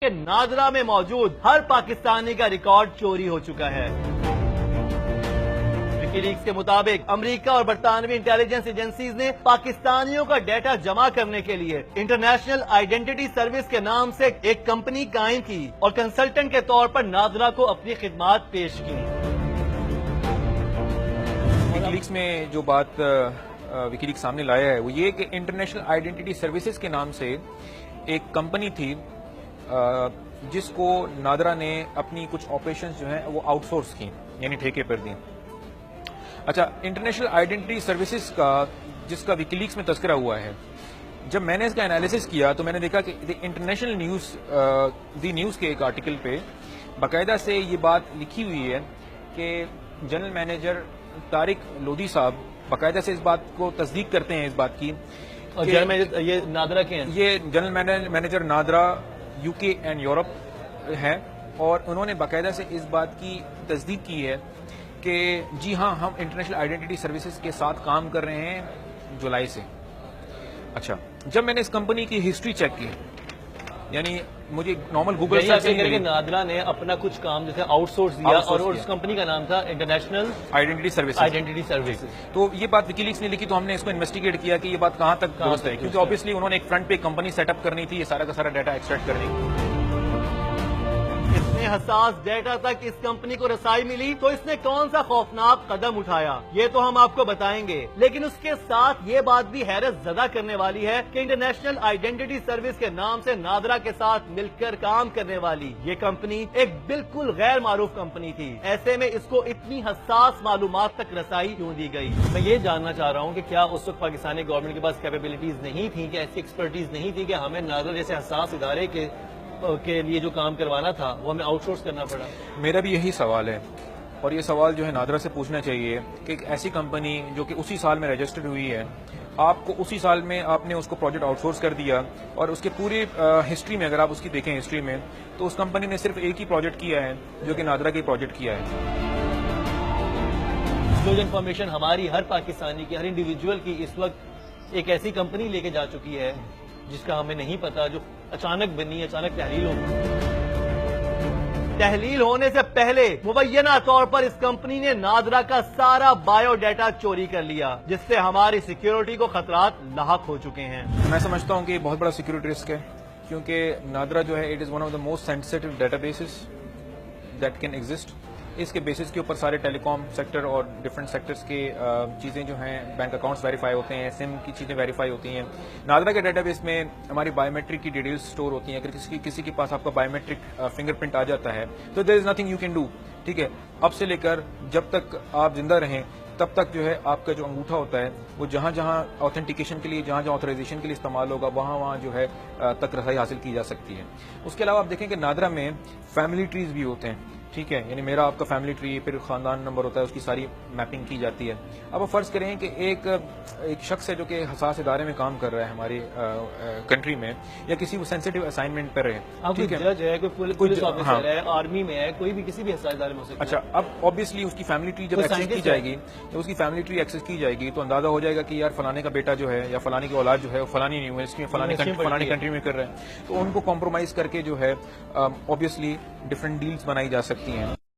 کہ نادرا میں موجود ہر پاکستانی کا ریکارڈ چوری ہو چکا ہے۔ وکی لیکس کے مطابق امریکہ اور برطانوی انٹیلیجنس ایجنسیز نے پاکستانیوں کا ڈیٹا جمع کرنے کے لیے انٹرنیشنل آئیڈینٹی سروس کے نام سے ایک کمپنی قائم کی اور کنسلٹنٹ کے طور پر نادرا کو اپنی خدمات پیش کی۔ وکی لیکس میں جو بات وکی لیکس سامنے لایا ہے وہ یہ کہ انٹرنیشنل آئیڈینٹی سروسز کے نام سے ایک کمپنی تھی جس کو نادرا نے اپنی کچھ آپریشنز جو ہیں وہ آؤٹ سورس کی، یعنی ٹھیکے پر دیں۔ اچھا، انٹرنیشنل آئیڈینٹی سروسز کا جس کا وکی لیکس میں تذکرہ ہوا ہے، جب میں نے اس کا انالیسس کیا تو میں نے دیکھا کہ انٹرنیشنل نیوز کے ایک آرٹیکل پہ باقاعدہ سے یہ بات لکھی ہوئی ہے کہ جنرل مینیجر طارق لودھی صاحب باقاعدہ سے اس بات کو تصدیق کرتے ہیں اس بات کی، اور جنرل مینیجر یہ نادرا کے ہیں، یہ جنرل مینیجر نادرا یو کے اینڈ یورپ ہے، اور انہوں نے باقاعدہ سے اس بات کی تصدیق کی ہے کہ جی ہاں، ہم انٹرنیشنل آئیڈینٹی سروسز کے ساتھ کام کر رہے ہیں جولائی سے۔ اچھا، جب میں نے اس کمپنی کی ہسٹری چیک کی، یعنی مجھے نارمل گوگل سے نادرا نے اپنا کچھ کام جیسے آؤٹ سورس دیا اور اس کمپنی کا نام تھا انٹرنیشنل آئیڈینٹی سروس۔ تو یہ بات وکی لیکس نے لکھی تو ہم نے اس کو انویسٹیگیٹ کیا کہ یہ بات کہاں تک درست ہے، کیونکہ آبویسلی انہوں نے ایک فرنٹ پہ کمپنی سیٹ اپ کرنی تھی، یہ سارا کا سارا ڈیٹا ایکسٹریکٹ کرنے کی۔ اتنے حساس ڈیٹا تک اس کمپنی کو رسائی ملی تو اس نے کون سا خوفناک قدم اٹھایا، یہ تو ہم آپ کو بتائیں گے، لیکن اس کے ساتھ یہ بات بھی حیرت زدہ کرنے والی ہے کہ انٹرنیشنل آئیڈینٹی سروس کے نام سے نادرا کے ساتھ مل کر کام کرنے والی یہ کمپنی ایک بالکل غیر معروف کمپنی تھی۔ ایسے میں اس کو اتنی حساس معلومات تک رسائی کیوں دی گئی؟ میں یہ جاننا چاہ رہا ہوں کہ کیا اس وقت پاکستانی گورنمنٹ کے پاس کیپیبلٹیز نہیں تھی، کہ ایسی ایکسپرٹیز نہیں تھی کہ ہمیں نادرا جیسے حساس ادارے کے لیے جو کام کروانا تھا وہ ہمیں آؤٹ سورس کرنا پڑا؟ میرا بھی یہی سوال ہے، اور یہ سوال جو ہے نادرا سے پوچھنا چاہیے کہ ایک ایسی کمپنی جو کہ اسی سال میں رجسٹرڈ ہوئی ہے، آپ کو اسی سال میں آپ نے اس کو پروجیکٹ آؤٹ سورس کر دیا، اور اس کے پوری ہسٹری میں اگر آپ اس کی دیکھیں ہسٹری میں تو اس کمپنی نے صرف ایک ہی پروجیکٹ کیا ہے جو کہ نادرا کی پروجیکٹ کیا ہے۔ جو انفارمیشن ہماری ہر پاکستانی کی، ہر انڈیویجول کی اس وقت ایک ایسی کمپنی لے کے جا چکی ہے جس کا ہمیں نہیں پتا، جو اچانک بنی، اچانک تحلیل ہو۔ تحلیل ہونے سے پہلے مبینہ طور پر اس کمپنی نے نادرا کا سارا بایو ڈیٹا چوری کر لیا، جس سے ہماری سیکیورٹی کو خطرات لاحق ہو چکے ہیں۔ میں سمجھتا ہوں کہ یہ بہت بڑا سیکیورٹی رسک ہے، کیونکہ نادرا جو ہے it is one of the most sensitive databases that can exist. اس کے بیسس کے اوپر سارے ٹیلی کام سیکٹر اور ڈفرینٹ سیکٹرز کی چیزیں جو ہیں، بینک اکاؤنٹس ویریفائی ہوتے ہیں، سم کی چیزیں ویریفائی ہوتی ہیں۔ نادرا کے ڈیٹا بیس میں ہماری بایو میٹرک کی ڈیٹیلز سٹور ہوتی ہیں۔ اگر کسی کے پاس آپ کا بایو میٹرک فنگر پرنٹ آ جاتا ہے تو there is nothing you can do, ٹھیک ہے؟ اب سے لے کر جب تک آپ زندہ رہیں تب تک جو ہے آپ کا جو انگوٹھا ہوتا ہے وہ جہاں جہاں آتھینٹیکیشن کے لیے، جہاں جہاں آتھرائزیشن کے لیے استعمال ہوگا، وہاں جو ہے تک رسائی حاصل کی جا سکتی ہے۔ اس کے علاوہ آپ دیکھیں کہ نادرا میں فیملی ٹریز بھی ہوتے ہیں، ٹھیک ہے؟ یعنی میرا آپ کا فیملی ٹری، پھر خاندان نمبر ہوتا ہے، اس کی ساری میپنگ کی جاتی ہے۔ اب آپ فرض کریں کہ ایک شخص ہے جو کہ حساس ادارے میں کام کر رہا ہے ہماری کنٹری میں، یا کسی سینسیٹیو اسائنمنٹ پر ہے، ٹھیک ہے، جج ہے، کوئی پولیس آفیسر ہے، آرمی میں ہے، کوئی بھی کسی بھی حساس ادارے میں ہو سکتا ہے۔ اچھا، اب آبویسلی اس کی فیملی ٹری جب ایکسس کی جائے گی، جب اس کی فیملی ٹری ایکسس کی جائے گی تو اندازہ ہو جائے گا کہ یار فلانے کا بیٹا جو ہے یا فلانے کی اولاد جو ہے وہ فلانی یونیورسٹی میں فلانی کنٹری میں کر رہے ہیں، تو ان کو کمپرومائز کر کے جو ہے آبویسلی ڈفرینٹ ڈیلز بنائی جا سکتی ہیں۔